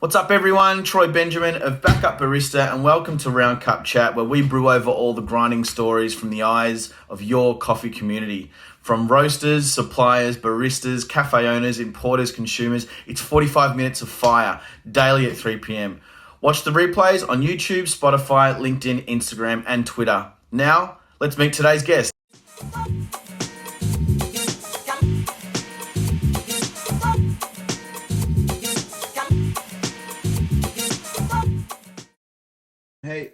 What's up, everyone? Troy Benjamin of Backup Barista, and welcome to Round Cup Chat, where we brew over all the grinding stories from the eyes of your coffee community. From roasters, suppliers, baristas, cafe owners, importers, consumers, it's 45 minutes of fire, daily at 3 p.m. Watch the replays on YouTube, Spotify, LinkedIn, Instagram, and Twitter. Now, let's meet today's guest. Hey,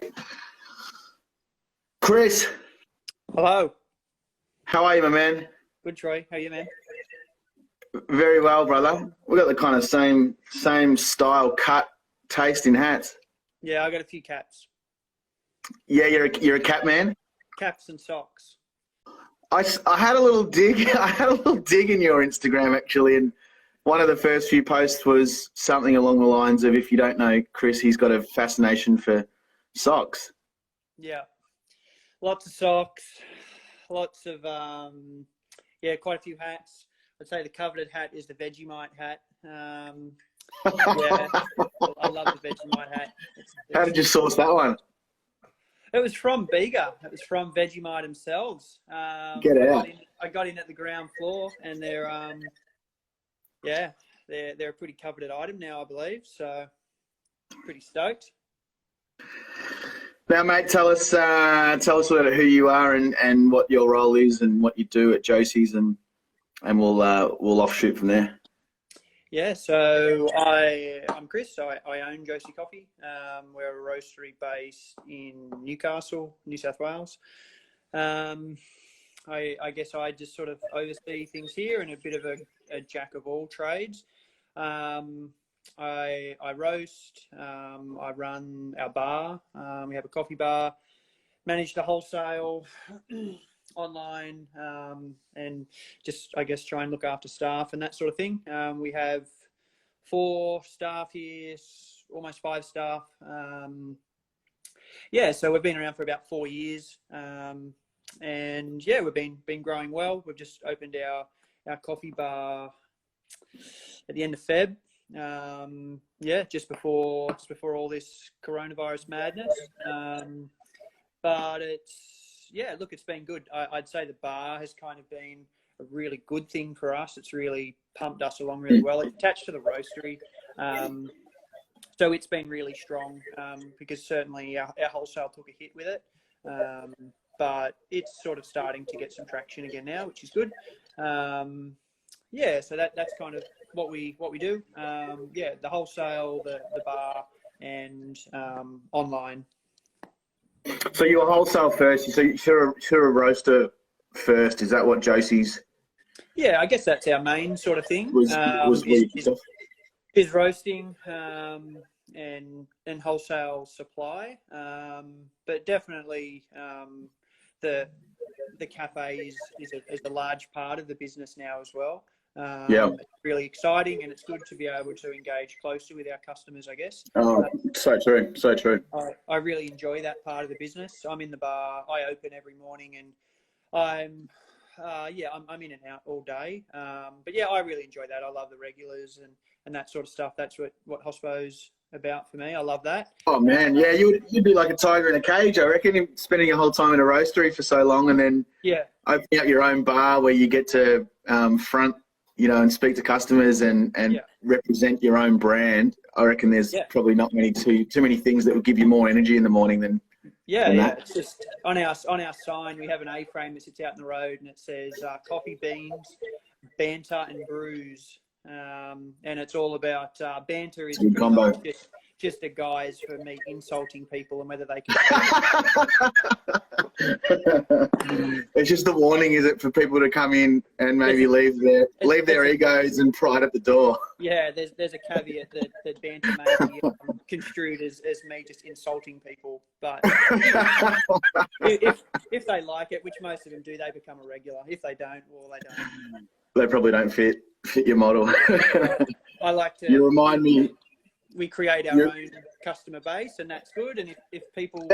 Chris, Hello. how are you, my man? Good, Troy. How you, man? Very well, brother. We got the kind of same style, cut, taste in hats. Yeah, I got a few caps. Yeah, you're a cat man. Caps and socks. I had a little dig. I had a little dig in your Instagram actually, and one of the first few posts was something along the lines of, "If you don't know Chris, he's got a fascination for socks." Yeah. Lots of socks. Lots of, quite a few hats. I'd say the coveted hat is the Vegemite hat. Yeah, I love the Vegemite hat. How did you source that one? It was from Bega. It was from Vegemite themselves. Get out. I got in at the ground floor, and they're a pretty coveted item now, I believe. So pretty stoked. Now, mate, tell us about who you are and what your role is and what you do at Josie's, and we'll offshoot from there. Yeah, so I'm Chris. I own Josie Coffee. We're a roastery based in Newcastle, New South Wales. I guess I just sort of oversee things here and a bit of a jack of all trades. I roast. I run our bar. We have a coffee bar. Manage the wholesale online, and just, I guess, try and look after staff and that sort of thing. We have 4 staff here, almost 5 staff. So we've been around for about 4 years. And yeah, we've been growing well. We've just opened our coffee bar at the end of Feb. Just before all this coronavirus madness. But it's been good. I'd say the bar has kind of been a really good thing for us. It's really pumped us along really well. It's attached to the roastery. So it's been really strong, because certainly our wholesale took a hit with it. But it's sort of starting to get some traction again now, which is good. So that's kind of what we do. The wholesale, the bar, and online. So you were wholesale first. So you're a roaster first. Is that what Josie's? Yeah, I guess that's our main sort of thing. Is roasting and wholesale supply, but definitely the cafe is a large part of the business now as well. It's really exciting, and it's good to be able to engage closely with our customers, I guess. Oh, so true. I really enjoy that part of the business. I'm in the bar. I open every morning, and I'm in and out all day. But yeah, I really enjoy that. I love the regulars and that sort of stuff. That's what hospo's about for me. I love that. Oh man, yeah, you'd be like a tiger in a cage, I reckon, spending your whole time in a roastery for so long, and then opening up your own bar where you get to front, and speak to customers and represent your own brand. I reckon there's probably not too many things that would give you more energy in the morning than that. It's just on our sign we have an A-frame that sits out in the road, and it says coffee beans, banter, and brews. And it's all about banter is Good combo. just a guise for me insulting people and whether they can. It's just a warning, is it, for people to come in and maybe leave their egos and pride at the door? Yeah, there's a caveat that banter may be construed as me just insulting people, but if they like it, which most of them do, they become a regular. If they don't, well, they don't. They probably don't fit your model. I like to. You remind me. We create our own customer base, and that's good. And if people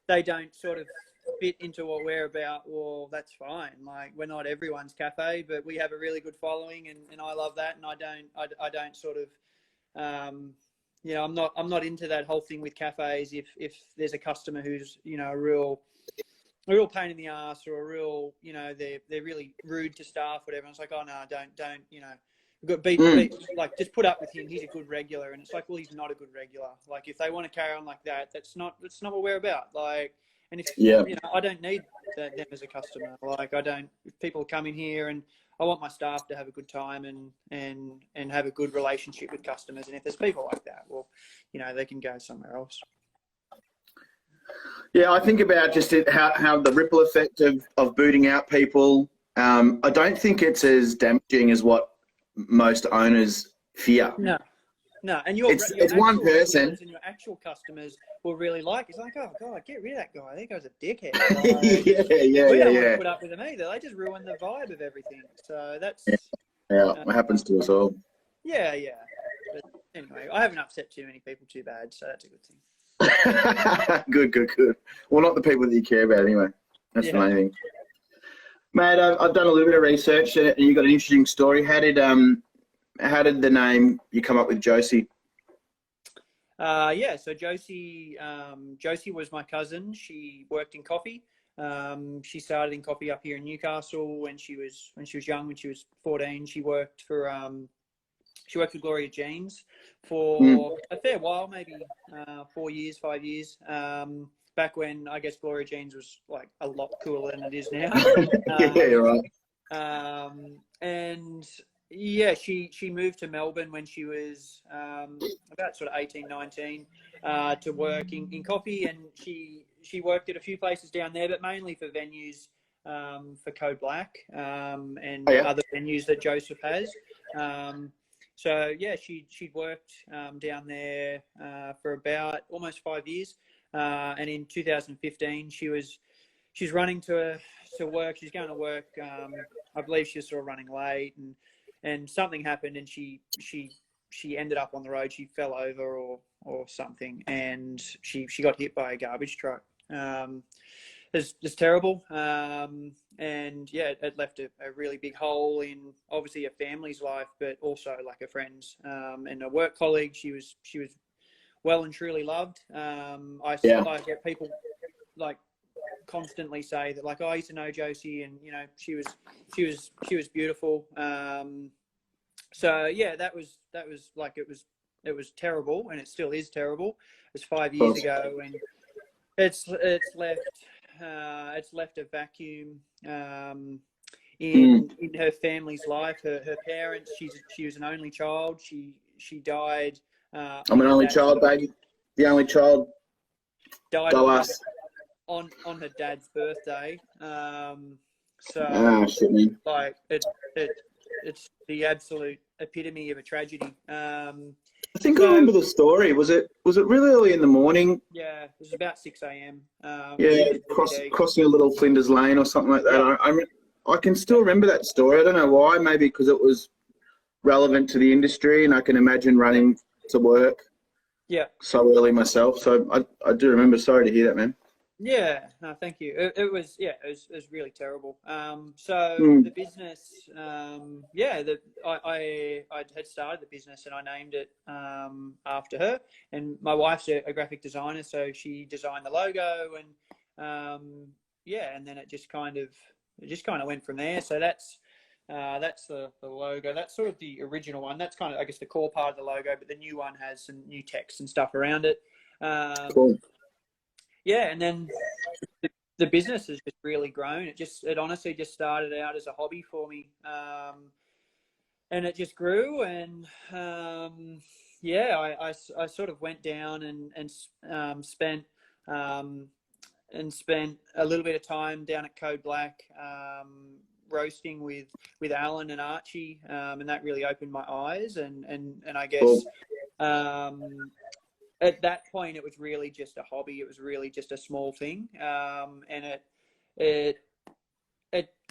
they don't sort of fit into what we're about, well, that's fine. Like, we're not everyone's cafe, but we have a really good following, and I love that. And I don't sort of I'm not into that whole thing with cafes. If there's a customer who's, a real pain in the ass, or a real, they're really rude to staff, whatever. And it's like, oh no, don't, we've got like, just put up with him. He's a good regular. And it's like, well, he's not a good regular. Like, if they want to carry on like that, that's not what we're about. Like, and if, I don't need them as a customer. Like, if people come in here, and I want my staff to have a good time and have a good relationship with customers. And if there's people like that, well, they can go somewhere else. Yeah, I think about just how the ripple effect of booting out people. I don't think it's as damaging as what most owners fear. No. And it's one person, and your actual customers will really like. It's like, oh God, get rid of that guy. That guy's a dickhead. We don't want to put up with them either. They just ruin the vibe of everything. So that's it happens to us all. Yeah. But anyway, I haven't upset too many people too bad, so that's a good thing. Good. Well, not the people that you care about anyway. That's the main thing. Mate, I've done a little bit of research, and you got an interesting story. How did the name you come up with Josie? So Josie was my cousin. She worked in coffee. She started in coffee up here in Newcastle when she was young. When she was 14, she worked for Gloria Jeans for a fair while, maybe 4 years, 5 years. Back when I guess Gloria Jeans was like a lot cooler than it is now. Right. And yeah, she moved to Melbourne when she was about sort of 18, 19 to work in coffee, and she worked at a few places down there, but mainly for venues for Code Black and other venues that Joseph has. So yeah, she'd worked down there for about almost 5 years, and in 2015 she's running to work. She's going to work. I believe she was sort of running late, and something happened, and she ended up on the road. She fell over or something, and she got hit by a garbage truck. It's terrible. And yeah, it left a really big hole in obviously a family's life, but also like a friend's and a work colleague. She was well and truly loved. I get people like constantly say that, like, oh, I used to know Josie, and she was beautiful. So yeah, that was like, it was terrible, and it still is terrible. It was 5 years ago, and it's left a vacuum in her family's life. Her parents. She was an only child. She died. I'm an only child, baby. The only child. Died Go us. On her dad's birthday. Shit, man. Like it's the absolute epitome of a tragedy. I think I remember the story. Was it really early in the morning? Yeah, it was about 6 a.m. Crossing a little Flinders Lane or something like that. Yeah. I can still remember that story. I don't know why. Maybe because it was relevant to the industry, and I can imagine running to work. Yeah. So early myself. So I do remember. Sorry to hear that, man. Yeah, no, thank you. It was really terrible. The business, I had started the business, and I named it after her. And my wife's a graphic designer, so she designed the logo, and and then it just kind of went from there. So that's the logo. That's sort of the original one. That's kind of, I guess, the core part of the logo, but the new one has some new text and stuff around it. Cool. Yeah, and then the business has just really grown. It honestly just started out as a hobby for me, and it just grew. And I sort of went down and spent a little bit of time down at Code Black, roasting with Alan and Archie, and that really opened my eyes. And I guess. Cool. At that point, it was really just a hobby. It was really just a small thing, and it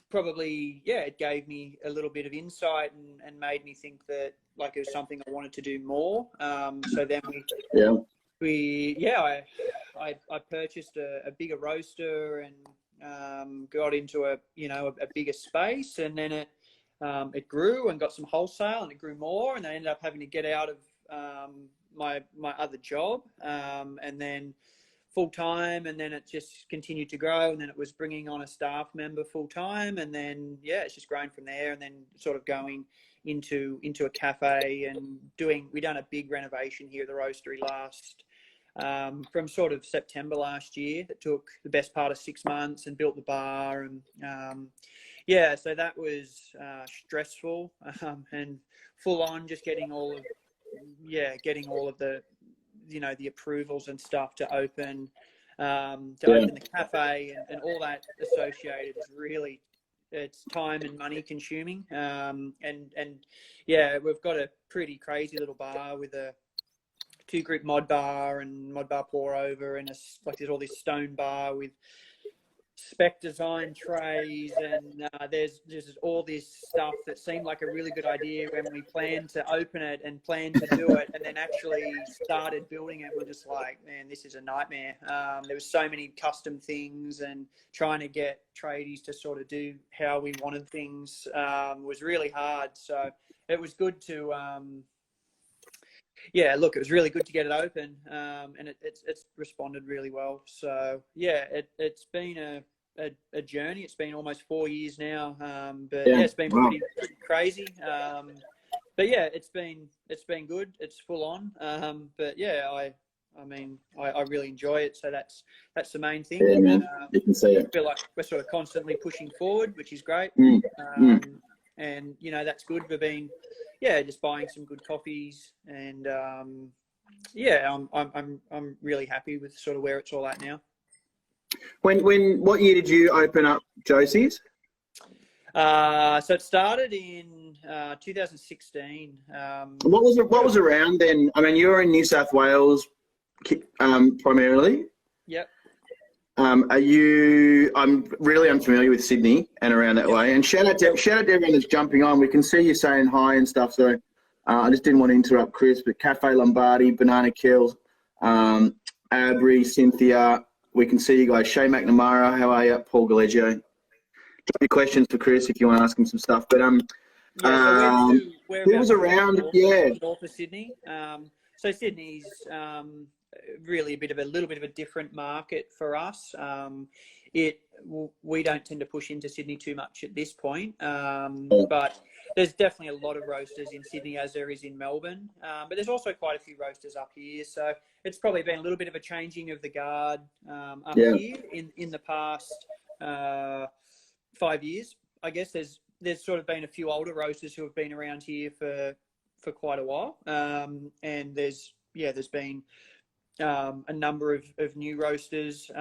probably it gave me a little bit of insight and made me think that, like, it was something I wanted to do more. So then I purchased a bigger roaster and got into a bigger space, and then it grew and got some wholesale, and it grew more, and I ended up having to get out of my other job, and then full time, and then it just continued to grow, and then it was bringing on a staff member full time, and then it's just grown from there, and then sort of going into a cafe and we done a big renovation here at the roastery from sort of September last year. That took the best part of 6 months, and built the bar, and so that was stressful and full on, just getting all of the the approvals and stuff to open open the cafe, and all that associated is really, it's time and money consuming. And we've got a pretty crazy little bar with a 2-group mod bar and mod bar pour over, and there's all this stone bar with spec design trays, and there's all this stuff that seemed like a really good idea when we planned to open it and planned to do it, and then actually started building it. We're just like, man, this is a nightmare. There was so many custom things, and trying to get tradies to sort of do how we wanted things was really hard. So it was good to it was really good to get it open, and it's responded really well. So it's been a journey. It's been almost 4 years now, but it's been pretty crazy. But it's been good. It's full on. But I really enjoy it. So that's the main thing. Yeah, man. You can see it. I feel like we're sort of constantly pushing forward, which is great. And that's good. We've been just buying some good coffees, and I'm really happy with sort of where it's all at now. What year did you open up Josie's? So it started in 2016. What was around then? I mean, you were in New South Wales primarily. Yep. I'm really unfamiliar with Sydney and around that way. And shout out to everyone that's jumping on. We can see you saying hi and stuff. So I just didn't want to interrupt Chris, but Cafe Lombardi, Banana Kills, Abri, Cynthia. We can see you guys. Shay McNamara, how are you? Paul Galeggio. Drop your questions for Chris if you want to ask him some stuff. But who was around? North of Sydney. So Sydney's really a little bit of a different market for us. We don't tend to push into Sydney too much at this point, but there's definitely a lot of roasters in Sydney, as there is in Melbourne. But there's also quite a few roasters up here, so it's probably been a little bit of a changing of the guard up here in the past 5 years. I guess there's sort of been a few older roasters who have been around here for quite a while, and there's been a number of new roasters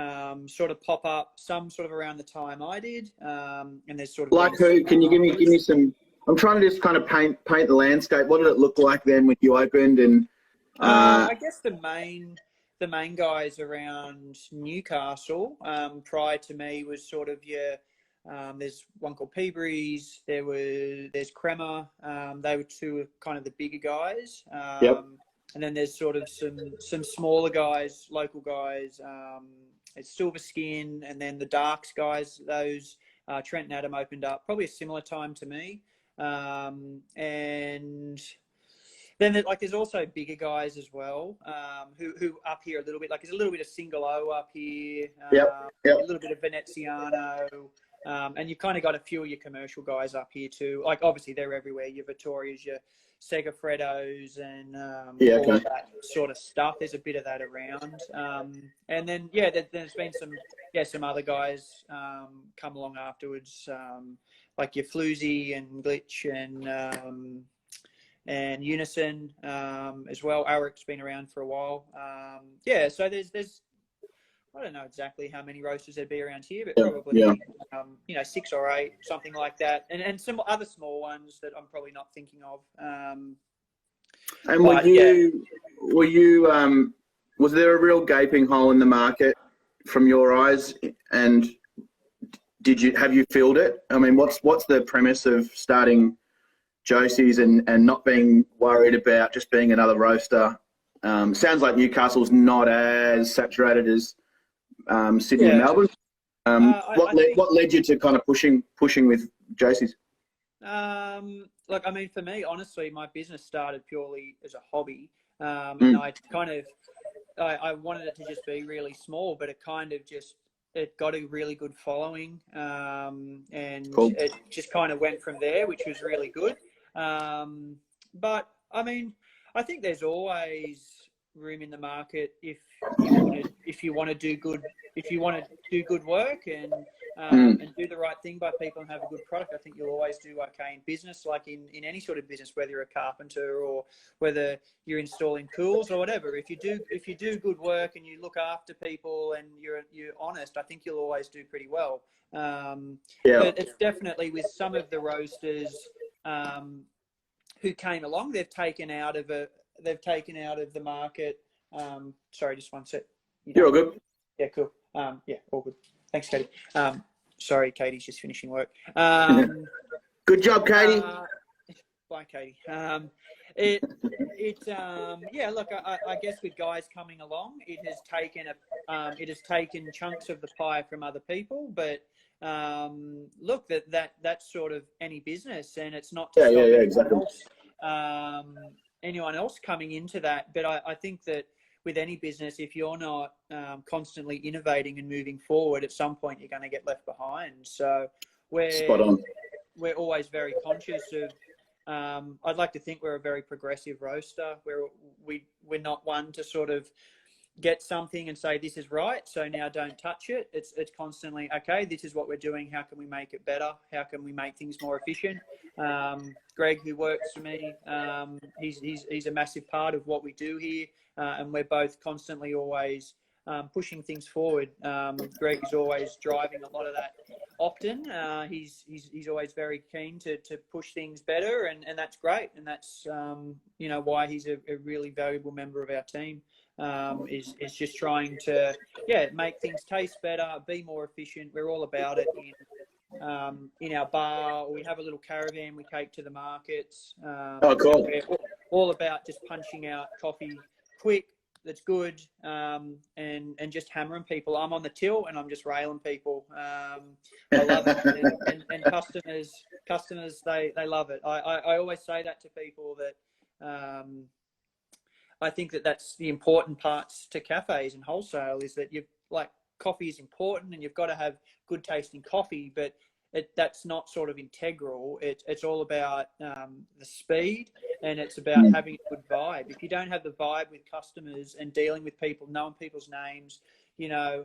sort of pop up, some sort of around the time I did, and there's sort of like who? Can you give me some? I'm trying to just kind of paint the landscape. What did it look like then when you opened? And I guess the main guys around Newcastle prior to me was sort of there's one called Peabury's. There's Crema. They were two of kind of the bigger guys. And then there's sort of some smaller guys, local guys. It's Silver Skin, and then the Darks guys. Those Trent and Adam opened up probably a similar time to me. And then there's also bigger guys as well, who up here a little bit. Like there's a little bit of Single O up here. A little bit of Veneziano. And you've kind of got a few of your commercial guys up here too. Like obviously they're everywhere. Your Vittorias, your Segafredos, and all of that sort of stuff. There's a bit of that around. And then there's been some other guys come along afterwards, like your Floozy and Glitch and Unison as well. Aric's been around for a while. So there's I don't know exactly how many roasters there'd be around here, but probably 6 or 8, something like that, and some other small ones that I'm probably not thinking of. And was there a real gaping hole in the market from your eyes? And have you filled it? I mean, what's the premise of starting Josie's and not being worried about just being another roaster? Sounds like Newcastle's not as saturated as Sydney and Melbourne. What led you to kind of pushing with Josie's? For me, honestly, my business started purely as a hobby. And I wanted it to just be really small, but it got a really good following, and Cool. it just kind of went from there, which was really good. But I mean, I think there's always room in the market if you want to do good work and do the right thing by people and have a good product. I think you'll always do okay in business, like in any sort of business, whether you're a carpenter or whether you're installing pools or whatever. If you do good work and you look after people and you're honest, I think you'll always do pretty well. But it's definitely with some of the roasters who came along, they've taken out of the market. Sorry, just one sec. You're all good. Yeah, cool. Yeah, all good. Thanks, Katie. Sorry, Katie's just finishing work. Good job, Katie. Bye, Katie. Yeah, look, I guess with guys coming along, it has taken chunks of the pie from other people, but look, that's sort of any business, and it's not to stop anyone else coming into that. But I think that with any business, if you're not constantly innovating and moving forward, at some point you're going to get left behind. So we're always very conscious of. I'd like to think we're a very progressive roaster. We're not one to sort of get something and say this is right, so now don't touch it. It's constantly, okay, this is what we're doing, how can we make it better, how can we make things more efficient. Greg, who works for me, he's a massive part of what we do here, and we're both constantly always pushing things forward. Greg is always driving a lot of that. Often he's always very keen to push things better, and that's great, and that's why he's a really valuable member of our team. Is just trying to make things taste better, be more efficient. We're all about it in our bar. We have a little caravan we take to the markets. Cool. We're all about just punching out coffee quick, that's good, and just hammering people. I'm on the till and I'm just railing people. I love it, and customers they love it. I always say that to people that I think that's the important parts to cafes and wholesale, is that coffee is important and you've got to have good tasting coffee, but that's not sort of integral. It's all about the speed, and it's about having a good vibe. If you don't have the vibe with customers and dealing with people, knowing people's names,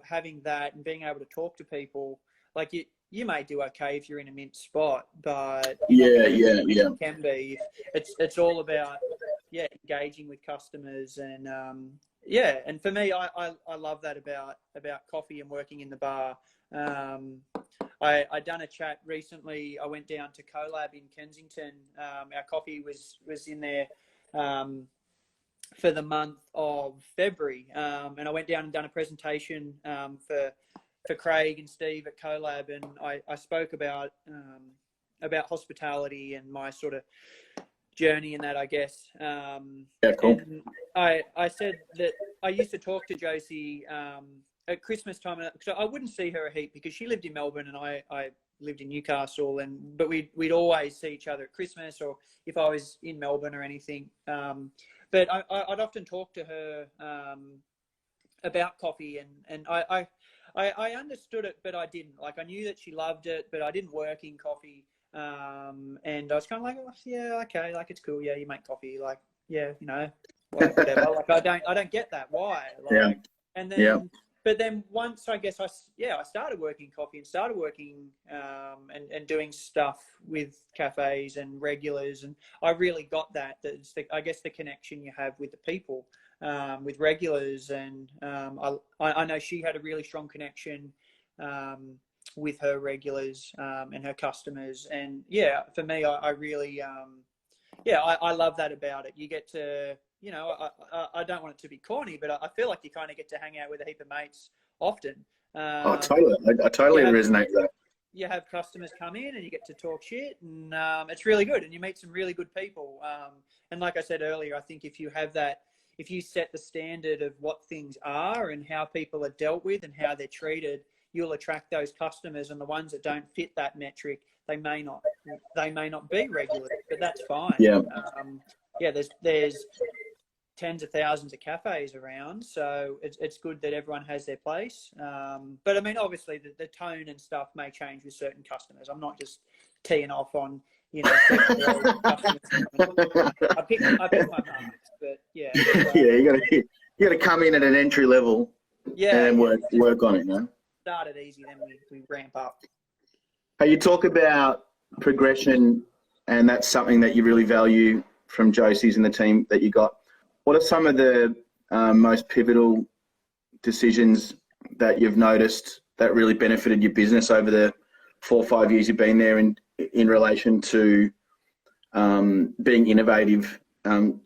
having that and being able to talk to people, like you may do okay if you're in a mint spot, but it can be. It's all about engaging with customers, and and for me, I love that about coffee and working in the bar. I done a chat recently. I went down to Collab in Kensington. Our coffee was in there for the month of February, and I went down and done a presentation for Craig and Steve at Collab, and I spoke about hospitality and my sort of journey in that, I guess. Cool. And I said that I used to talk to Josie at Christmas time, so I wouldn't see her a heap because she lived in Melbourne and I lived in Newcastle, but we'd always see each other at Christmas, or if I was in Melbourne or anything. But I'd often talk to her about coffee, and I understood it, but I didn't. Like, I knew that she loved it, but I didn't work in coffee. And I was kind of like, oh, yeah, okay, like, it's cool. Yeah, you make coffee, like, yeah, whatever. Like, I don't get that. Why? Like, and then, but then once I guess I started working coffee and started working and doing stuff with cafes and regulars, and I really got that. That's I guess the connection you have with the people, with regulars, and I know she had a really strong connection with her regulars and her customers, and for me, I really I love that about it. You get to, I don't want it to be corny, but I feel like you kind of get to hang out with a heap of mates often. Totally. I totally resonate with that. You have customers come in and you get to talk shit, and it's really good, and you meet some really good people. And like I said earlier, I think if you have that, if you set the standard of what things are and how people are dealt with and how they're treated, you'll attract those customers, and the ones that don't fit that metric, they may not be regular, but that's fine. There's tens of thousands of cafes around, so it's good that everyone has their place. But I mean, obviously, the tone and stuff may change with certain customers. I'm not just teeing off on, you know, customers. I pick my marks, but yeah. Yeah, you gotta come in at an entry level, and work on it, no? Start it easy, then we ramp up. Hey, you talk about progression, and that's something that you really value from Josie's and the team that you got. What are some of the most pivotal decisions that you've noticed that really benefited your business over the 4 or 5 years you've been there in relation to being innovative,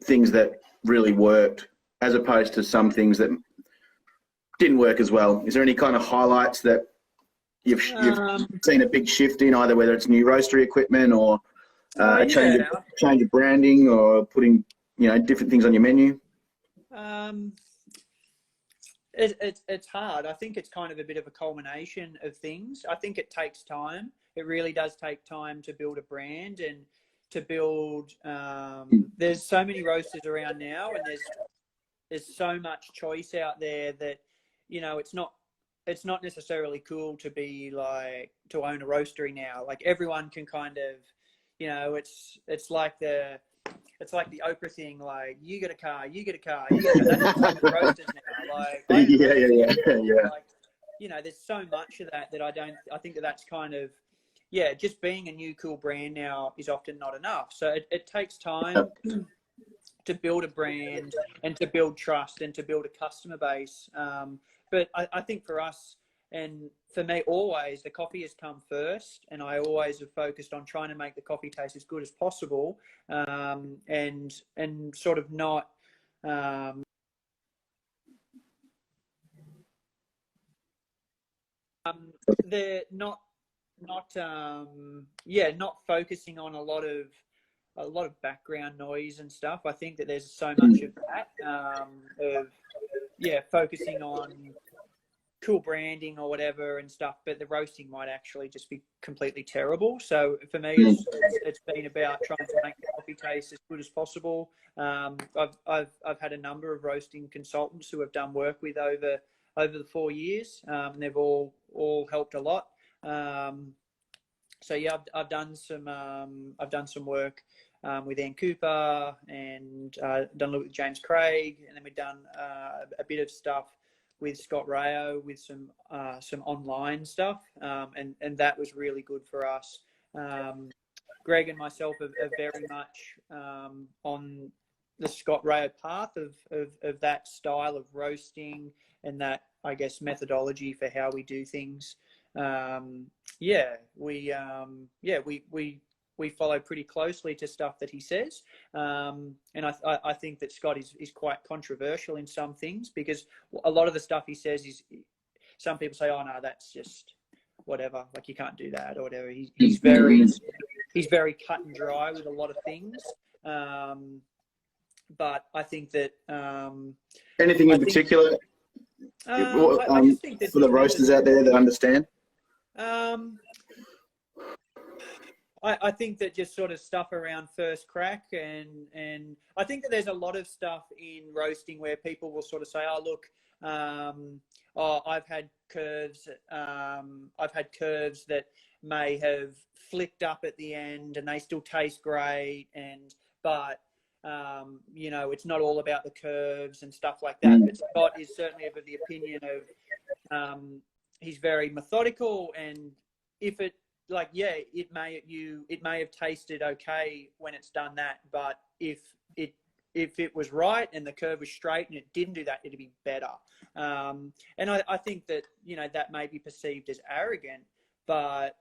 things that really worked as opposed to some things that didn't work as well? Is there any kind of highlights that you've seen a big shift in, either whether it's new roastery equipment or a change of branding or putting, you know, different things on your menu? It's hard. I think it's kind of a bit of a culmination of things. I think it takes time. It really does take time to build a brand and to build. There's so many roasters around now, and there's so much choice out there that, you know, it's not necessarily cool to be like to own a roastery now. Like everyone can kind of, you know, it's like the Oprah thing, like you get a car, you get a car, you get a car. That's like the roasters now. Like yeah. Like, you know, there's so much of that I think that's kind of, just being a new cool brand now is often not enough. So it takes time to build a brand and to build trust and to build a customer base. But I think for us, and for me, always the coffee has come first, and I always have focused on trying to make the coffee taste as good as possible, and sort of not. They're not focusing on a lot of background noise and stuff. I think that there's so much of that focusing on cool branding or whatever and stuff, but the roasting might actually just be completely terrible. So for me, it's been about trying to make the coffee taste as good as possible. I've had a number of roasting consultants who have done work with over the 4 years, and they've all helped a lot. So yeah, I've done some work with Ann Cooper, and done a little with James Craig, and then we've done a bit of stuff with Scott Rayo with some online stuff, and that was really good for us. Greg and myself are very much on the Scott Rayo path of that style of roasting and that, I guess, methodology for how we do things. We follow pretty closely to stuff that he says, and I think that Scott is quite controversial in some things, because a lot of the stuff he says is, some people say, oh no, that's just whatever, like you can't do that or whatever. He's very cut and dry with a lot of things, but I think that anything in particular I just think that for the roasters out there that understand. I think that just sort of stuff around first crack, and I think that there's a lot of stuff in roasting where people will sort of say, oh look, I've had curves that may have flicked up at the end and they still taste great, but you know, it's not all about the curves and stuff like that. But Scott is certainly of the opinion of he's very methodical, and if it, like, it may have tasted okay when it's done that, but if it was right and the curve was straight and it didn't do that, it'd be better. And I think that, you know, that may be perceived as arrogant, but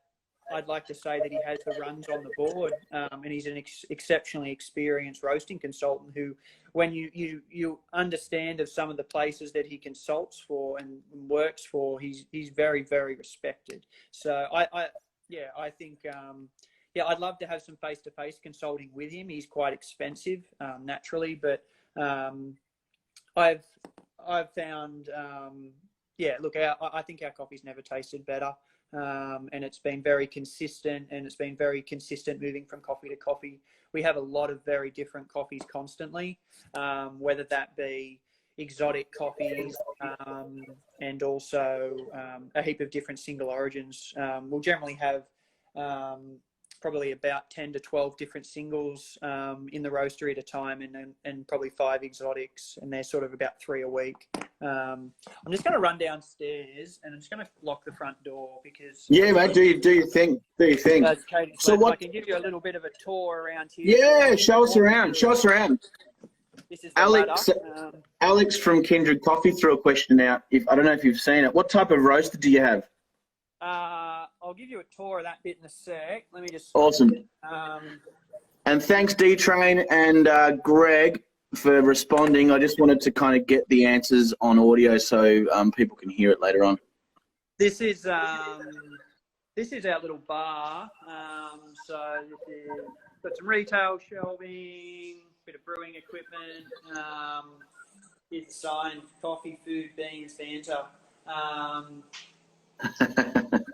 I'd like to say that he has the runs on the board, and he's an exceptionally experienced roasting consultant who, when you understand of some of the places that he consults for and works for, he's very, very respected. So I think, I'd love to have some face-to-face consulting with him. He's quite expensive, naturally, but I've found, look, I think our coffee's never tasted better. and it's been very consistent, and it's been very consistent moving from coffee to coffee. We have a lot of very different coffees constantly, whether that be exotic coffees, and also a heap of different single origins. We'll generally have probably about 10 to 12 different singles in the roastery at a time, and probably 5 exotics, and they're sort of about 3 a week. I'm just going to run downstairs, and I'm just going to lock the front door because... Yeah, mate, do your thing. Do your thing. So what... I can give you a little bit of a tour around here. Yeah, show us around. Show us around. This is the Alex, Alex from Kindred Coffee threw a question out. I don't know if you've seen it. What type of roaster do you have? I'll give you a tour of that bit in a sec. Let me just... Awesome. And thanks, D-Train and Greg, for responding. I just wanted to kind of get the answers on audio so people can hear it later on. This is our little bar. So got some retail shelving, bit of brewing equipment. It's signed coffee, food, beans, Fanta.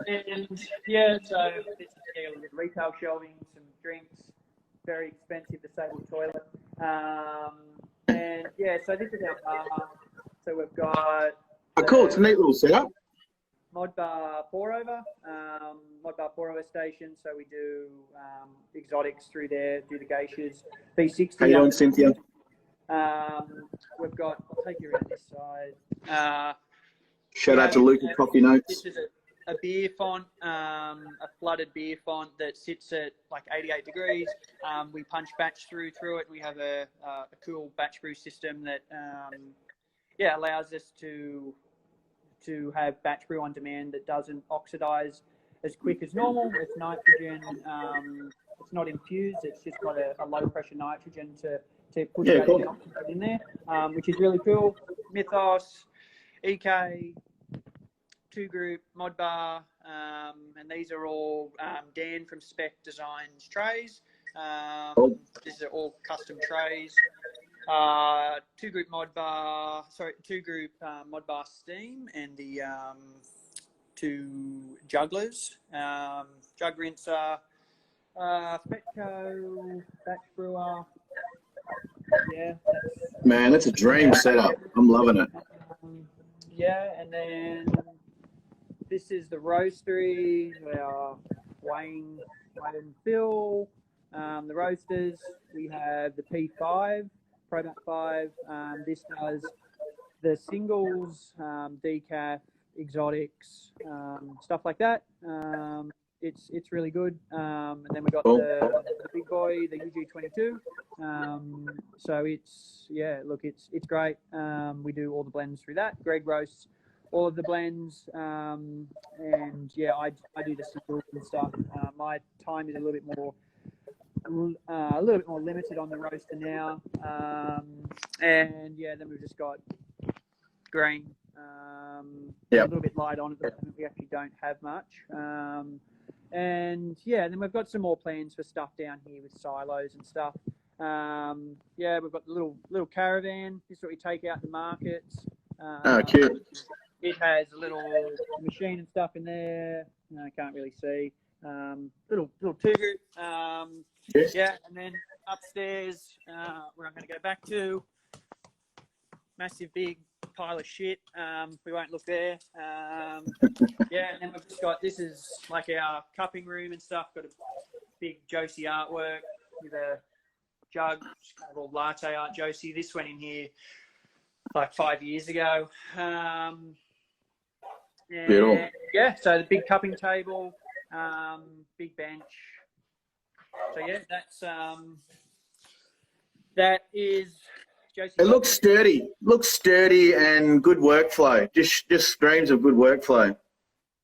And yeah, so this is a little bit of retail shelving, some drinks, very expensive disabled toilet. And yeah, so this is our bar. So we've got... Oh, cool. It's a neat little setup. Mod bar pour over station. So we do exotics through there, do the geishas, B60. How you doing, Cynthia? We've got... I'll take you around this side. Shout out to Luca Coffee Notes. This is a beer font, a flooded beer font that sits at like 88 degrees. We punch batch through it. We have a cool batch brew system that allows us to have batch brew on demand that doesn't oxidize as quick as normal. It's nitrogen. It's not infused. It's just got a low pressure nitrogen to push out the oxygen in there, which is really cool. Mythos, EK, 2 Group, Mod Bar, and these are all Dan from Spec Designs trays. These are all custom trays. 2 Group Mod Bar Steam, and the 2 jugglers, jug rinser, Fetco, batch brewer. Yeah. Man, that's a dream setup. I'm loving it. And then this is the roastery, our Wayne and Phil. The roasters, we have the P5, ProMat 5. This does the singles, decaf, exotics, stuff like that. It's really good. And then we got the big boy, the UG22. So it's great. We do all the blends through that. Greg roasts all of the blends, and yeah, I do the singles and stuff. My time is a little bit more limited on the roaster now, and yeah, then we've just got green, a little bit light on at the moment. We actually don't have much, and yeah, then we've got some more plans for stuff down here with silos and stuff. We've got the little caravan. This is what we take out to markets. Cute. It has a little machine and stuff in there. I can't really see. Little 2 Group. And then upstairs, where I'm going to go back to, massive big pile of shit. We won't look there. And then we've just got, this is like our cupping room and stuff. Got a big Josie artwork with a jug, kind of all latte art Josie. This went in here like 5 years ago. Beautiful. Yeah, so the big cupping table, big bench. So yeah, that is Josie. It looks sturdy and good workflow. Just screams of good workflow.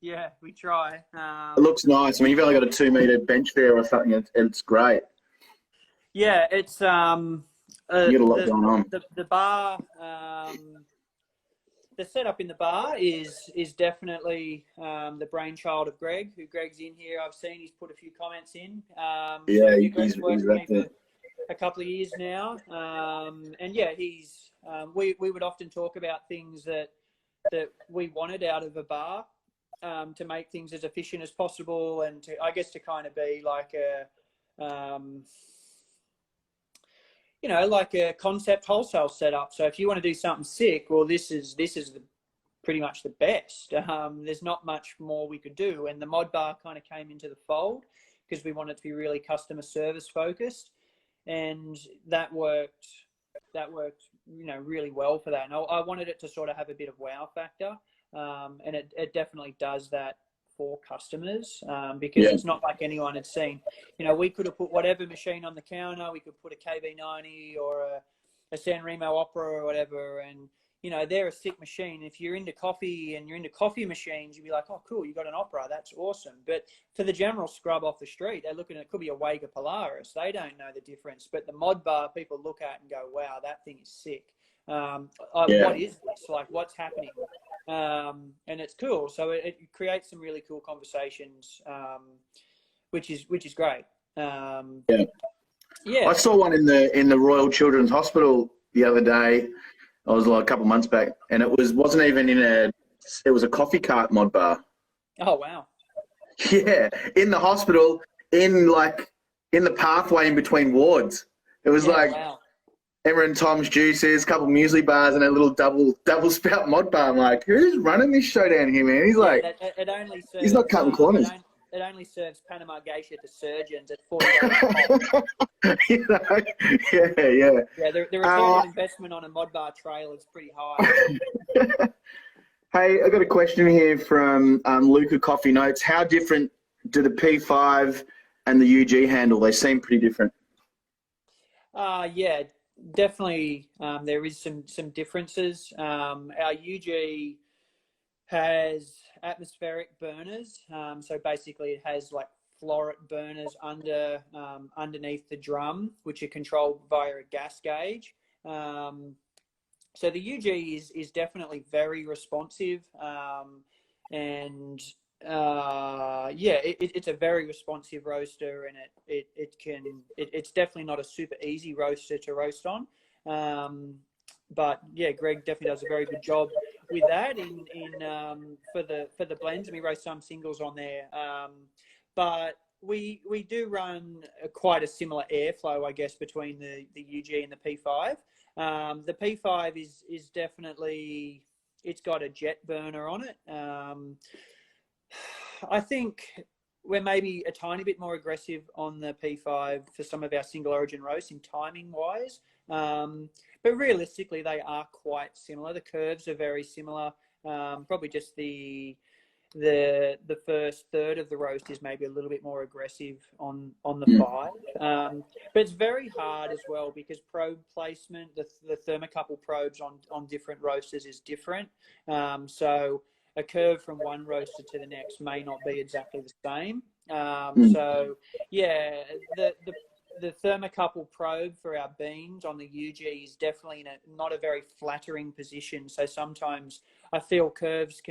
Yeah, we try. It looks nice. I mean, you've only got a 2 meter bench there or something. It's great. Yeah, it's you got a lot going on. The bar, the setup in the bar is definitely the brainchild of Greg. Greg's in here. I've seen he's put a few comments in. He's worked with me for a couple of years now, and yeah, we would often talk about things that we wanted out of a bar, to make things as efficient as possible, and to, I guess, to kind of be like a, you know, like a concept wholesale setup. So if you want to do something sick, well, this is pretty much the best. There's not much more we could do, and the mod bar kind of came into the fold because we wanted to be really customer service focused, and that worked, you know, really well for that. And I wanted it to sort of have a bit of wow factor, and it definitely does that for customers, because it's not like anyone had seen. You know, we could have put whatever machine on the counter, we could put a KB90 or a San Remo Opera or whatever, and you know, they're a sick machine. If you're into coffee and you're into coffee machines, you'd be like, oh, cool, you got an Opera, that's awesome. But for the general scrub off the street, they're looking at, it could be a Wega Polaris. They don't know the difference. But the mod bar, people look at and go, wow, that thing is sick. What is this? Like, what's happening? And it's cool. So it creates some really cool conversations, which is great. Yeah. I saw one in the Royal Children's Hospital the other day. I was like a couple months back, and it wasn't even it was a coffee cart mod bar. Oh wow. Yeah, in the hospital, in the pathway in between wards. It was Wow. Emma and Tom's juices, a couple muesli bars, and a little double spout mod bar. I'm like, who's running this show down here, man? He's like, it only serves, he's not cutting corners. It only serves Panama Geisha to surgeons at $40. You know, yeah. Yeah, the return on investment on a mod bar trail is pretty high. Hey, I got a question here from Luca Coffee Notes. How different do the P5 and the UG handle? They seem pretty different. Yeah, definitely. There is some differences. Our UG has atmospheric burners. So basically it has like floret burners underneath the drum, which are controlled via a gas gauge. So the UG is definitely very responsive, and it's a very responsive roaster, and it's definitely not a super easy roaster to roast on. But yeah, Greg definitely does a very good job with that for the blends, and we roast some singles on there. But we do run quite a similar airflow, I guess, between the UG and the P5. The P5 is definitely, it's got a jet burner on it. I think we're maybe a tiny bit more aggressive on the P5 for some of our single origin roasts in timing wise. But realistically, they are quite similar. The curves are very similar. Probably just the first third of the roast is maybe a little bit more aggressive on the 5. But it's very hard as well because probe placement, the thermocouple probes on different roasters is different. So a curve from one roaster to the next may not be exactly the same. So yeah, the thermocouple probe for our beans on the UG is definitely in not a very flattering position. So sometimes I feel curves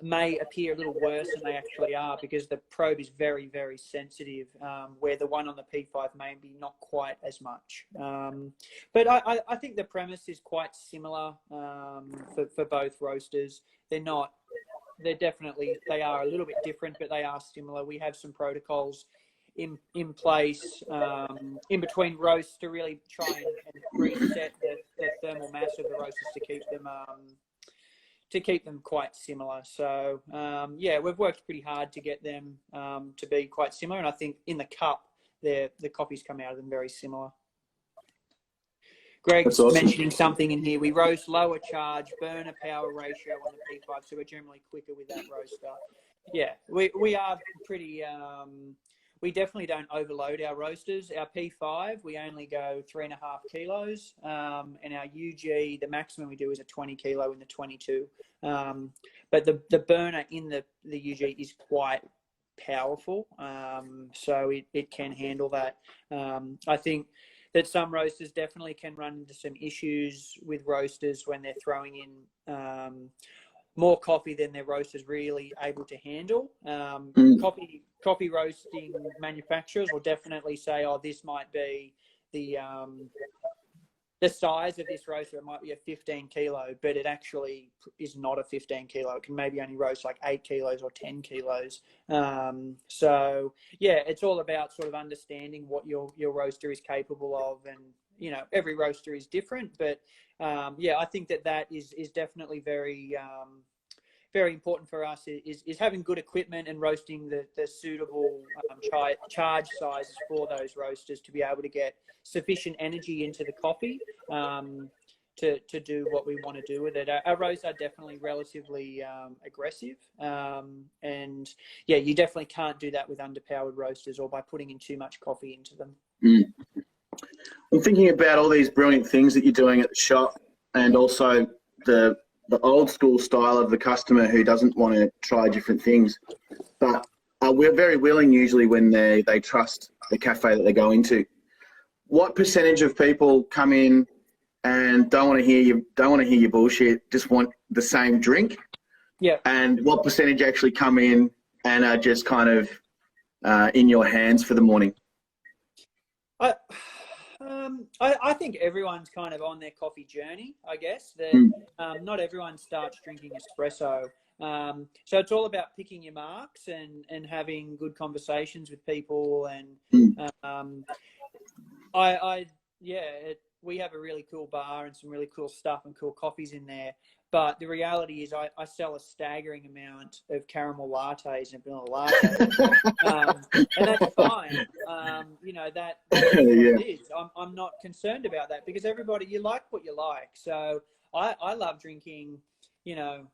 may appear a little worse than they actually are because the probe is very, very sensitive, where the one on the P5 may be not quite as much. But I think the premise is quite similar for both roasters. They are a little bit different, but they are similar. We have some protocols in place in between roasts to really try and reset the thermal mass of the roasters to keep them quite similar. So yeah, we've worked pretty hard to get them to be quite similar, and I think in the cup the coffees come out of them very similar. Greg's mentioning something in here. We roast lower charge, burner power ratio on the P5, so we're generally quicker with that roaster. Yeah, we are pretty. We definitely don't overload our roasters. Our P5, we only go 3.5 kilos, and our UG, the maximum we do is a 20 kilo in the 22. But the burner in the UG is quite powerful, so it can handle that. I think that some roasters definitely can run into some issues with roasters when they're throwing in more coffee than their roasters really able to handle. Coffee roasting manufacturers will definitely say, oh, this might be the the size of this roaster, it might be a 15 kilo, but it actually is not a 15 kilo. It can maybe only roast like 8 kilos or 10 kilos. So yeah, it's all about sort of understanding what your roaster is capable of, and you know, every roaster is different, but yeah, I think that is definitely very very important for us is having good equipment and roasting the suitable charge sizes for those roasters to be able to get sufficient energy into the coffee to do what we want to do with it. Our roasts are definitely relatively aggressive, and yeah, you definitely can't do that with underpowered roasters or by putting in too much coffee into them. I'm thinking about all these brilliant things that you're doing at the shop, and also the old school style of the customer who doesn't want to try different things. But we're very willing usually when they trust the cafe that they go into. What percentage of people come in and don't want to hear your bullshit, just want the same drink? Yeah. And what percentage actually come in and are just kind of in your hands for the morning? I think everyone's kind of on their coffee journey, I guess. That not everyone starts drinking espresso. So it's all about picking your marks and having good conversations with people. And we have a really cool bar and some really cool stuff and cool coffees in there. But the reality is I sell a staggering amount of caramel lattes and vanilla lattes. And that's fine. You know, that's what it is. I'm not concerned about that because you like what you like. So I love drinking, you know,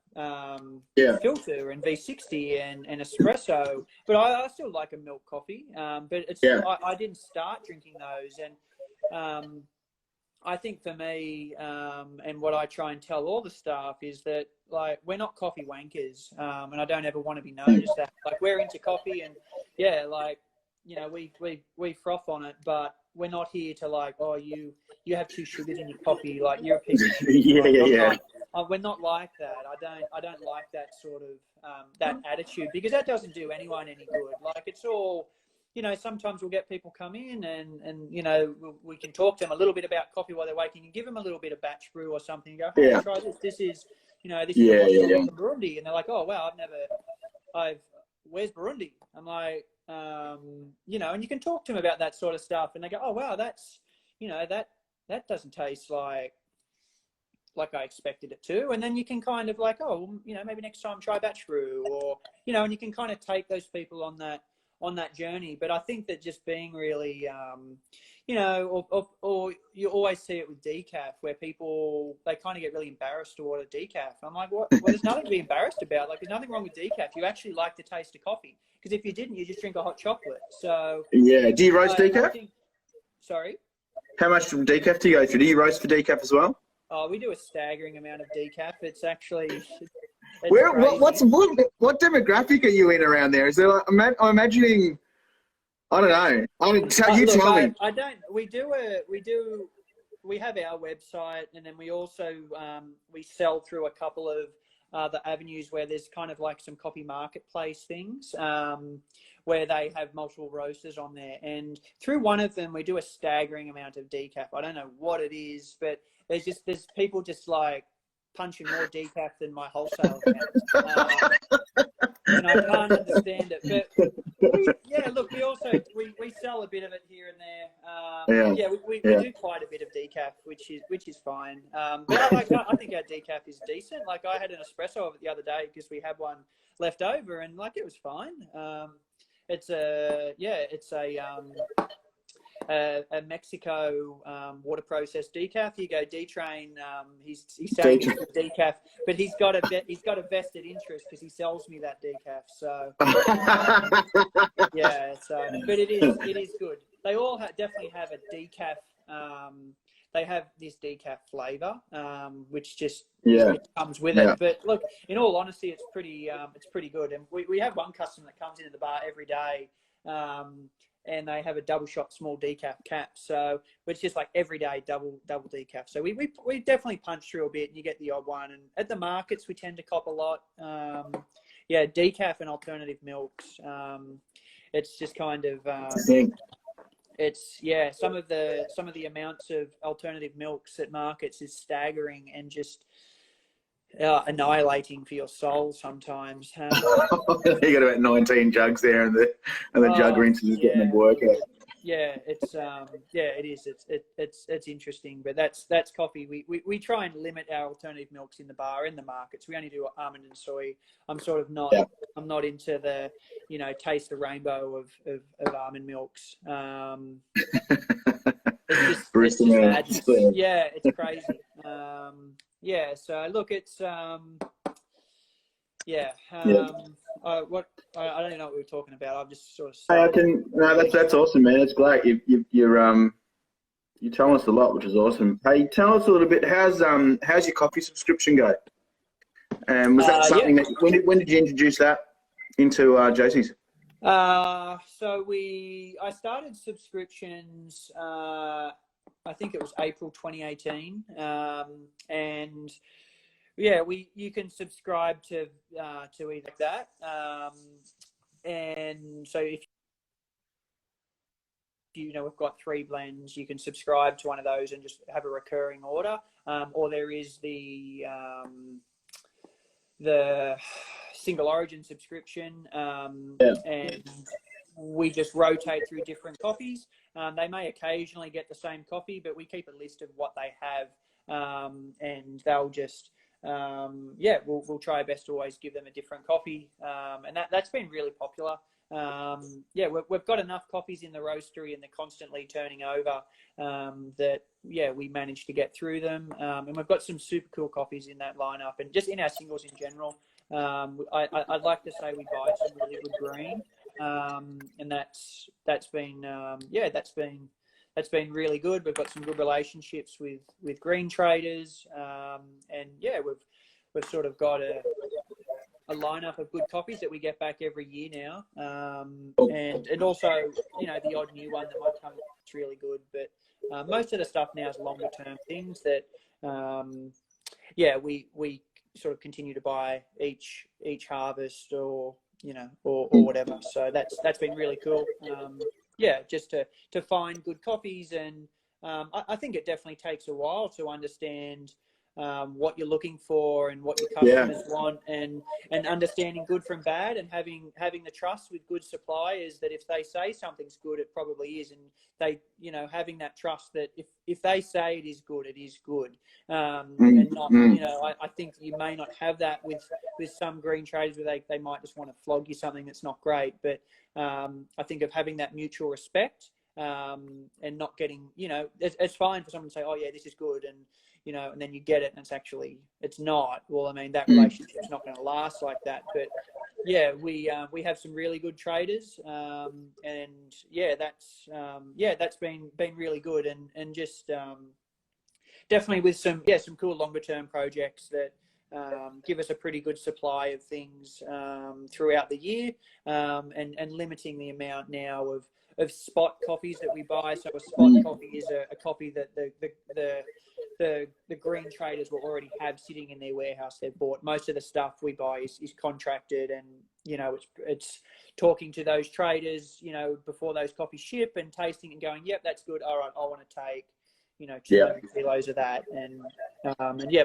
filter and V60 and espresso, but I still like a milk coffee. But I didn't start drinking those. And I think for me, and what I try and tell all the staff is that, like, we're not coffee wankers, and I don't ever want to be known as that. Like, we're into coffee, and yeah, like, you know, we froth on it, but we're not here to like, oh, you have 2 sugars in your coffee, like you're a piece of shit. We're not like that. I don't like that sort of that attitude, because that doesn't do anyone any good. Like, it's all, you know, sometimes we'll get people come in and you know, we can talk to them a little bit about coffee while they're waking and give them a little bit of batch brew or something. You go, hey, try this. This is, you know, this is Burundi. And they're like, oh, wow, where's Burundi? I'm like, you know, and you can talk to them about that sort of stuff. And they go, oh, wow, that's, you know, that doesn't taste like I expected it to. And then you can kind of like, oh, well, you know, maybe next time try batch brew, or, you know, and you can kind of take those people on that journey. But I think that just being really, you know, or you always see it with decaf, where people, they kind of get really embarrassed to order decaf. I'm like, what? Well, there's nothing to be embarrassed about. Like, there's nothing wrong with decaf. You actually like the taste of coffee, because if you didn't, you just drink a hot chocolate. So yeah, do you roast decaf? Sorry? How much decaf do you go through? Do you roast for decaf as well? Oh, we do a staggering amount of decaf. It's actually... What demographic are you in around there? Is there like, I'm imagining, I don't know. Tell me. I don't. We have our website, and then we also we sell through a couple of the avenues where there's kind of like some coffee marketplace things, where they have multiple roasters on there, and through one of them we do a staggering amount of decaf. I don't know what it is, but there's people just like punching more decaf than my wholesale accounts. And I can't understand it. But look, we sell a bit of it here and there. We do quite a bit of decaf, which is fine. But I think our decaf is decent. Like, I had an espresso of it the other day because we had one left over, and like, it was fine. It's a Mexico water processed decaf. You go D-Train. He's saying it's a decaf, but he's got a vested interest because he sells me that decaf. So but it is good. They all definitely have a decaf. They have this decaf flavor, which just comes with it. But look, in all honesty, it's pretty good. And we have one customer that comes into the bar every day. And they have a double shot small decaf cap, so it's just like everyday double decaf. So we definitely punch through a bit, and you get the odd one. And at the markets, we tend to cop a lot. Decaf and alternative milks. It's just kind of some of the amounts of alternative milks at markets is staggering and just annihilating for your soul sometimes. You got about 19 jugs there, and the jug rinses is getting them work out. Yeah, it's it is. It's interesting, but that's coffee. We try and limit our alternative milks in the bar in the markets. We only do almond and soy. I'm sort of not. Yeah. I'm not into the taste the rainbow of almond milks. It's just madness. Yeah, it's crazy. So look, it's what I don't know what we were talking about. I've just sort of. That's awesome, man. It's great. You're telling us a lot, which is awesome. Hey, tell us a little bit. How's your coffee subscription go? Was that something that when did you introduce that into Josie's? I started subscriptions. I think it was April 2018, and you can subscribe to either that, and so if we've got 3 blends, you can subscribe to one of those and just have a recurring order, or there is the single origin subscription, and we just rotate through different coffees. They may occasionally get the same coffee, but we keep a list of what they have, and they'll just we'll try our best to always give them a different coffee, and that's been really popular. We've got enough coffees in the roastery and they're constantly turning over, that we managed to get through them, and we've got some super cool coffees in that lineup, and just in our singles in general. I'd like to say we buy some really good green, and that's been really good. We've got some good relationships with green traders, and we've sort of got a lineup of good coffees that we get back every year now, and also the odd new one that might come. It's really good, but most of the stuff now is longer term things that we sort of continue to buy each harvest or whatever. So that's been really cool. Just to find good coffees, and I think it definitely takes a while to understand what you're looking for and what your customers want, and understanding good from bad, and having the trust with good suppliers that if they say something's good, it probably is, and they having that trust that if they say it is good, it is good, and not I think you may not have that with some green traders where they might just want to flog you something that's not great, but I think of having that mutual respect, and not getting it's fine for someone to say, oh yeah, this is good, and and then you get it and it's not. Well, I mean, that relationship's not going to last like that. But we have some really good traders, and that's been really good, and just definitely with some cool longer term projects that give us a pretty good supply of things throughout the year, and limiting the amount now of spot coffees that we buy. So a spot coffee is a coffee that the green traders will already have sitting in their warehouse. They've bought. Most of the stuff we buy is contracted, and it's talking to those traders before those coffees ship, and tasting and going, yep, that's good, all right, I want to take 200 kilos of that, and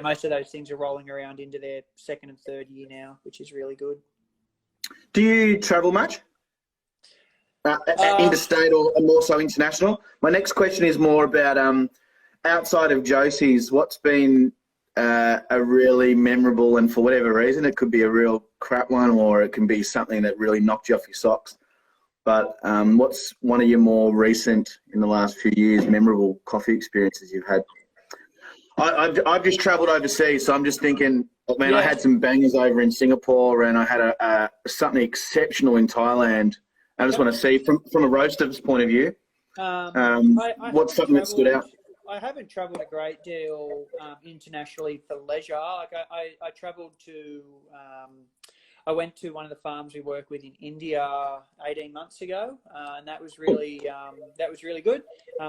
most of those things are rolling around into their 2nd and 3rd year now, which is really good. Do you travel much? Interstate or more so international? My next question is more about outside of Josie's, what's been a really memorable, and for whatever reason, it could be a real crap one, or it can be something that really knocked you off your socks. But what's one of your more recent, in the last few years, memorable coffee experiences you've had? I've just travelled overseas, so I'm just thinking, man, I had some bangers over in Singapore, and I had something exceptional in Thailand. I just want to see from a roaster's point of view, what's something that stood out? I haven't travelled a great deal internationally for leisure. Like I travelled to, I went to one of the farms we work with in India 18 months ago, and that was really good.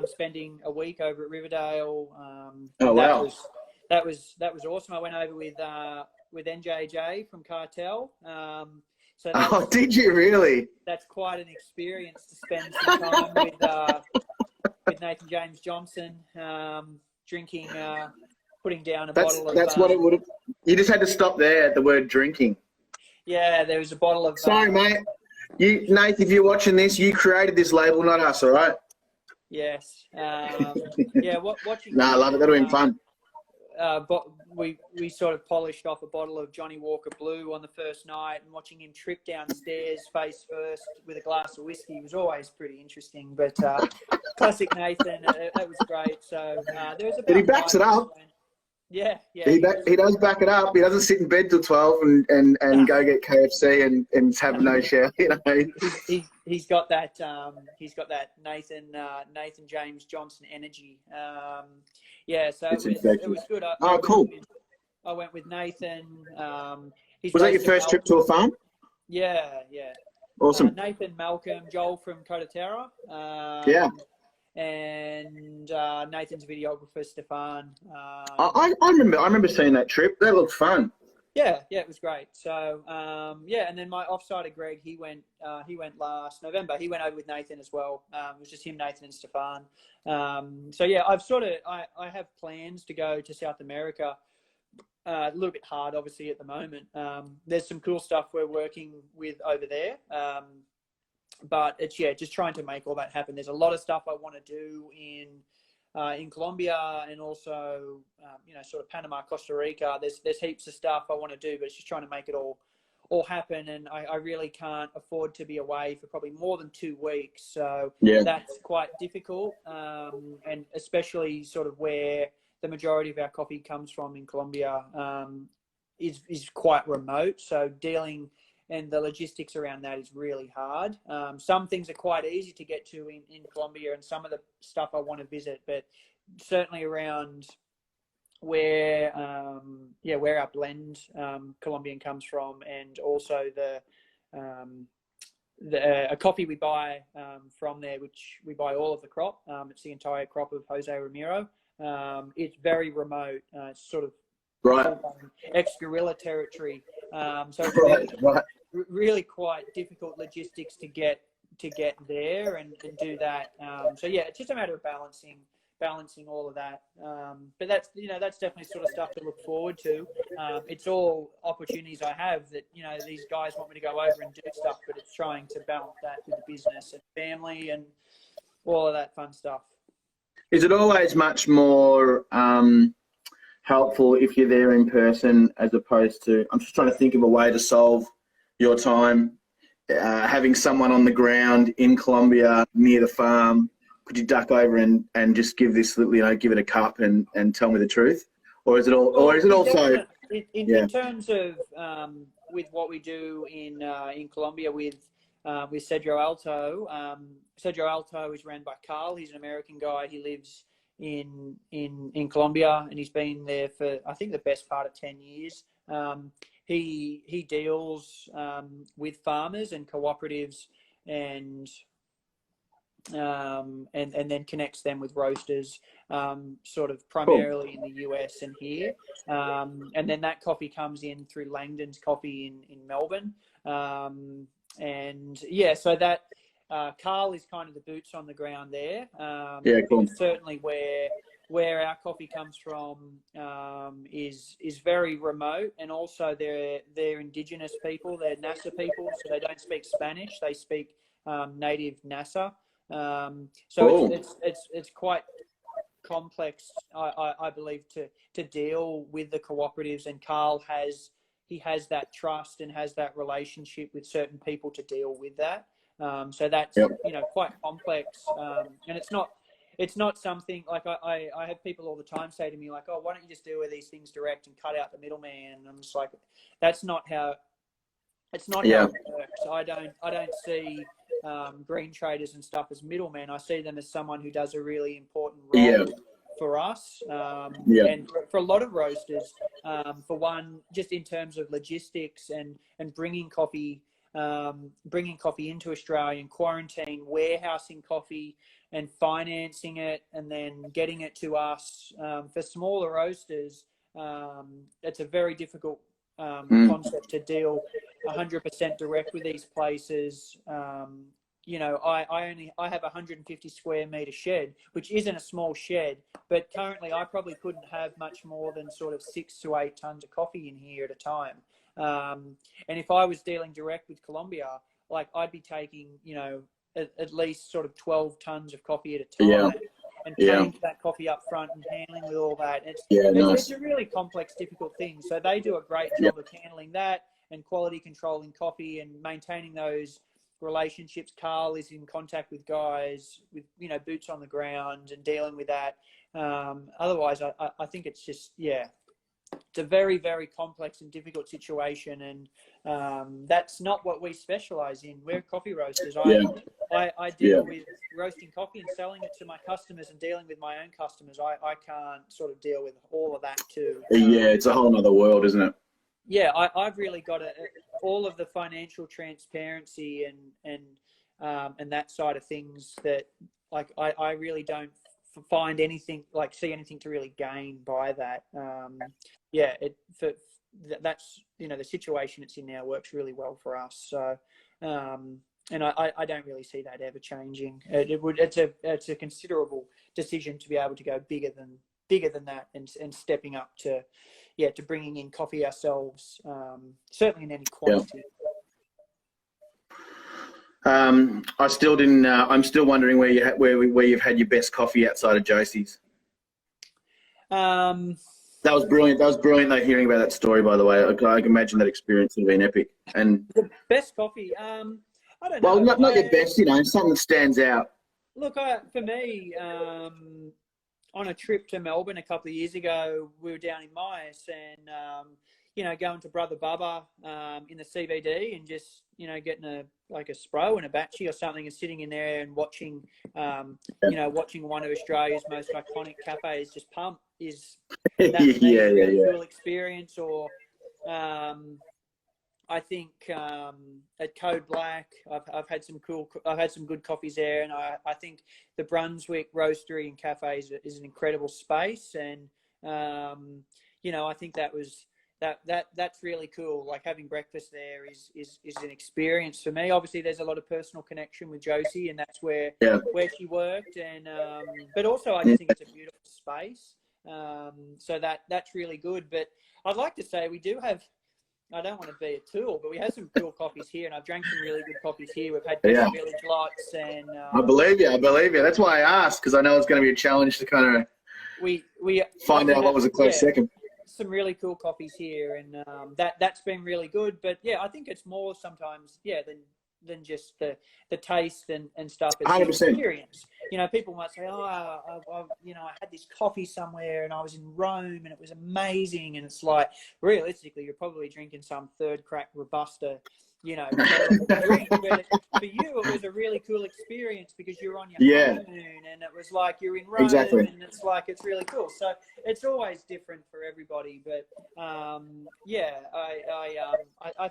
Spending a week over at Riverdale. Oh wow! That was awesome. I went over with NJJ from Cartel. So Oh, did you really? that's quite an experience to spend some time with Nathan James Johnson, drinking, putting down a bottle of. That's what it would have. You just had to stop there at the word drinking. Yeah, there was a bottle of. Sorry, mate. Nate, if you're watching this, you created this label, not us, all right? Yes. Yeah, watching. No, I love it. That'll be fun. But we sort of polished off a bottle of Johnny Walker Blue on the first night, and watching him trip downstairs face first with a glass of whiskey was always pretty interesting. But classic Nathan, that was great. So there was about. But he backs it up. Yeah. He does back it up. He doesn't sit in bed till 12 and go get KFC and have no shower. You know, he's got that Nathan James Johnson energy. Yeah, so it was good. Cool. I went with Nathan. Was that your first trip to a farm? Yeah. Awesome. Nathan, Malcolm, Joel from Cotaterra. Yeah. And Nathan's videographer Stefan. I remember seeing that trip. That looked fun. Yeah, it was great. So and then my offsider Greg, he went last November. He went over with Nathan as well. It was just him, Nathan, and Stefan. So yeah, I have plans to go to South America. A little bit hard, obviously, at the moment. There's some cool stuff we're working with over there. But it's just trying to make all that happen. There's a lot of stuff I want to do in Colombia and also sort of Panama, Costa Rica. There's heaps of stuff I want to do, but it's just trying to make it all happen. And I really can't afford to be away for probably more than 2 weeks. So that's quite difficult, and especially sort of where the majority of our coffee comes from in Colombia is quite remote. So dealing and the logistics around that is really hard. Some things are quite easy to get to in Colombia, and some of the stuff I want to visit, but certainly around where our blend Colombian comes from, and also a coffee we buy from there, which we buy all of the crop. It's the entire crop of Jose Ramiro. It's very remote. It's sort of ex-guerrilla territory. So it's really quite difficult logistics to get there and do that. So yeah, it's just a matter of balancing all of that. But that's definitely sort of stuff to look forward to. It's all opportunities I have that, these guys want me to go over and do stuff, but it's trying to balance that with the business and family and all of that fun stuff. Is it always much more helpful if you're there in person as opposed to, I'm just trying to think of a way to solve your time, having someone on the ground in Colombia near the farm? Could you duck over and just give this, give it a cup and tell me the truth? Or is it all, or is it also in terms of with what we do in Colombia with Cedro Alto? Cedro Alto is ran by Carl. He's an American guy. He lives in Colombia, and he's been there for, I think, the best part of 10 years. He deals with farmers and cooperatives and then connects them with roasters, sort of primarily in the US and here. And then that coffee comes in through Langdon's Coffee in Melbourne. So that Carl is kind of the boots on the ground there. Cool. Certainly where our coffee comes from is very remote, and also they're indigenous people, they're Nasa people, so they don't speak Spanish, they speak native Nasa. It's quite complex, I believe, to deal with the cooperatives, and Carl has that trust and has that relationship with certain people to deal with that. So that's quite complex, and it's not something like I have people all the time say to me like, oh, why don't you just deal with these things direct and cut out the middleman? And I'm just like, that's not how it works. I don't see green traders and stuff as middlemen. I see them as someone who does a really important role for us, and for a lot of roasters. For one, just in terms of logistics and bringing coffee into Australia and quarantine, warehousing coffee and financing it, and then getting it to us. For smaller roasters, it's a very difficult concept to deal 100% direct with these places. You know, I have a 150 square meter shed, which isn't a small shed, but currently I probably couldn't have much more than sort of 6 to 8 tons of coffee in here at a time. And if I was dealing direct with Colombia, like I'd be taking, you know, at least sort of 12 tons of coffee at a time, and paying for that coffee up front and handling with all that. It's a really complex, difficult thing. So they do a great job of handling that and quality controlling coffee and maintaining those relationships. Carl is in contact with guys with, you know, boots on the ground and dealing with that. Otherwise, I think it's just, it's a very, very complex and difficult situation, and that's not what we specialize in. We're coffee roasters. I deal with roasting coffee and selling it to my customers and dealing with my own customers. I can't sort of deal with all of that too. It's a whole other world, isn't it? Yeah, I've really got all of the financial transparency and that side of things that, like, I really don't find anything, like, see anything to really gain by that. That's, you know, the situation it's in now works really well for us. So, and I don't really see that ever changing. It's a considerable decision to be able to go bigger than that and stepping up to bringing in coffee ourselves, certainly in any quantity. I still didn't. I'm still wondering where you've had your best coffee outside of Josie's. That was brilliant. That was brilliant. Though, hearing about that story, by the way, I can imagine that experience would have been epic. And the best coffee, I don't know. Well, not your best, you know, something that stands out. Look, for me, on a trip to Melbourne a couple of years ago, we were down in Myers and, you know, going to Brother Bubba in the CBD and just, you know, getting a spro and a batchy or something and sitting in there and watching, you know, watching one of Australia's most iconic cafes just pump is a really cool experience. Or I think at Code Black, I've had some good coffees there, and I think the Brunswick Roastery and Cafe is an incredible space, and you know, I think that's really cool. Like, having breakfast there is an experience for me. Obviously, there's a lot of personal connection with Josie, and that's where she worked, and but also I just think it's a beautiful space. So that's really good. But I'd like to say we do have, I don't want to be a tool, but we have some cool coffees here, and I've drank some really good coffees here. We've had Village Lots, and I believe you. That's why I asked, because I know it's going to be a challenge to kind of we find out what was a close second. Some really cool coffees here, and that's been really good. But yeah, I think it's more sometimes than just the taste and stuff. It's 100%. the experience. You know, people might say, you know, I had this coffee somewhere and I was in Rome and it was amazing. And it's like, realistically, you're probably drinking some third crack Robusta, you know, drink. But for you, it was a really cool experience because you're on your honeymoon and it was like you're in Rome, and it's like, it's really cool. So it's always different for everybody. But I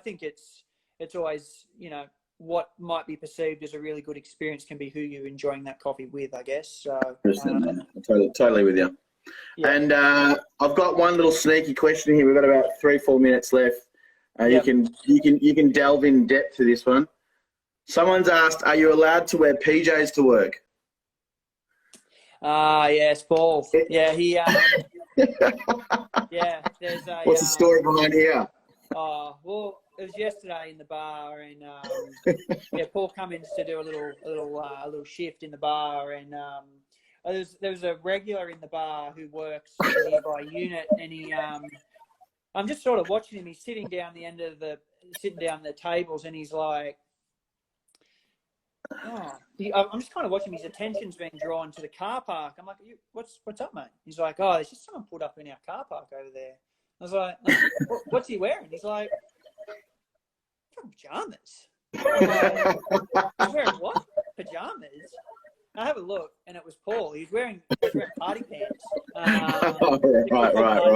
think it's always, you know, what might be perceived as a really good experience can be who you're enjoying that coffee with, I guess. So, totally with you. Yeah. And I've got one little sneaky question here. We've got about 3-4 minutes left. You can delve in depth to this one. Someone's asked, are you allowed to wear PJs to work? Yes, Paul. Yeah, he. There's a. What's the story behind here? Well, it was yesterday in the bar, and Paul come in to do a little shift in the bar, and there was a regular in the bar who works in a nearby unit, and he I'm just sort of watching him. He's sitting down the tables, and he's like, I'm just kind of watching. His attention's being drawn to the car park. I'm like, what's up, mate? He's like, there's just someone pulled up in our car park over there. I was like, what's he wearing? He's like, pajamas. He's wearing what? Pajamas? I have a look, and it was Paul. He was wearing party pants. Right.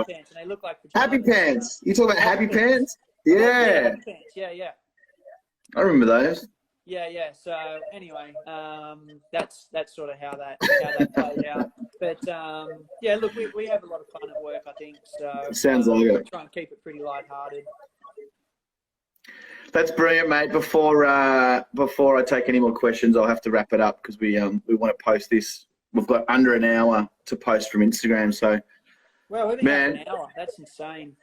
Pants, and they look like pajamas. Happy pants. You talking about happy pants? Yeah. Happy pants. Yeah. I remember those. Yeah. So anyway, that's sort of how that played out. But yeah, look, we have a lot of fun at work, I think. So Sounds like it. try and keep it pretty lighthearted. That's brilliant, mate. Before I take any more questions, I'll have to wrap it up because we want to post this. We've got under an hour to post from Instagram, so Well, we've been an hour. That's insane.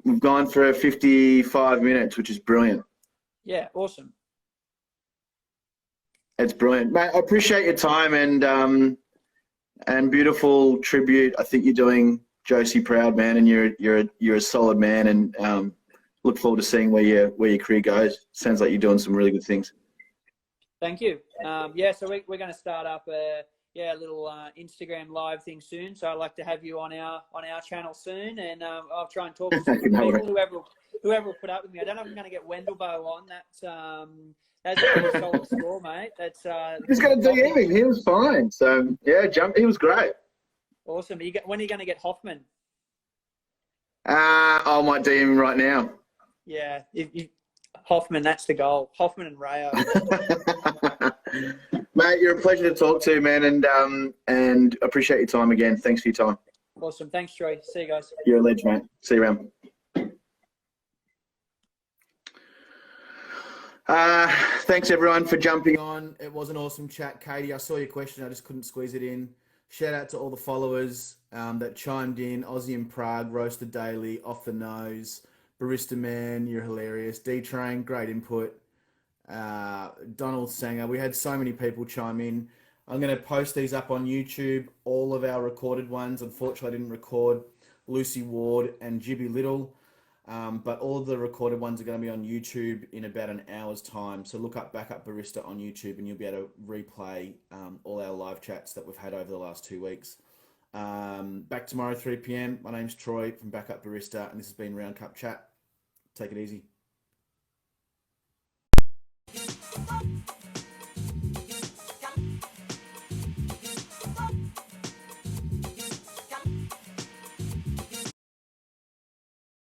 We've gone for 55 minutes, which is brilliant. Yeah, awesome. It's brilliant, mate. I appreciate your time and beautiful tribute. I think you're doing Josie proud, man, and you're a solid man, and look forward to seeing where your career goes. Sounds like you're doing some really good things. Thank you. Yeah, so we're going to start up a little Instagram live thing soon. So I'd like to have you on our channel soon, and I'll try and talk to some people, whoever will put up with me. I don't know if I'm going to get Wendelbo on. That's a pretty solid score, mate. That's He's going to DM him. He was fine. So yeah, he was great. Awesome. When are you going to get Hoffman? I might DM him right now. Yeah, Hoffman, that's the goal. Hoffman and Rayo. Mate, you're a pleasure to talk to, man, and appreciate your time again. Thanks for your time. Awesome. Thanks, Troy. See you guys. You're a legend, mate. See you around. Thanks everyone for jumping on. It was an awesome chat. Katie, I saw your question. I just couldn't squeeze it in. Shout out to all the followers that chimed in. Aussie in Prague, Roasted Daily, Off the Nose, Barista Man, you're hilarious. D-Train, great input. Donald Sanger. We had so many people chime in. I'm going to post these up on YouTube, all of our recorded ones. Unfortunately, I didn't record Lucy Ward and Jibby Little, but all of the recorded ones are going to be on YouTube in about an hour's time. So look up Backup Barista on YouTube and you'll be able to replay all our live chats that we've had over the last 2 weeks. Back tomorrow, 3 p.m. My name's Troy from Backup Barista, and this has been Round Cup Chat. Take it easy.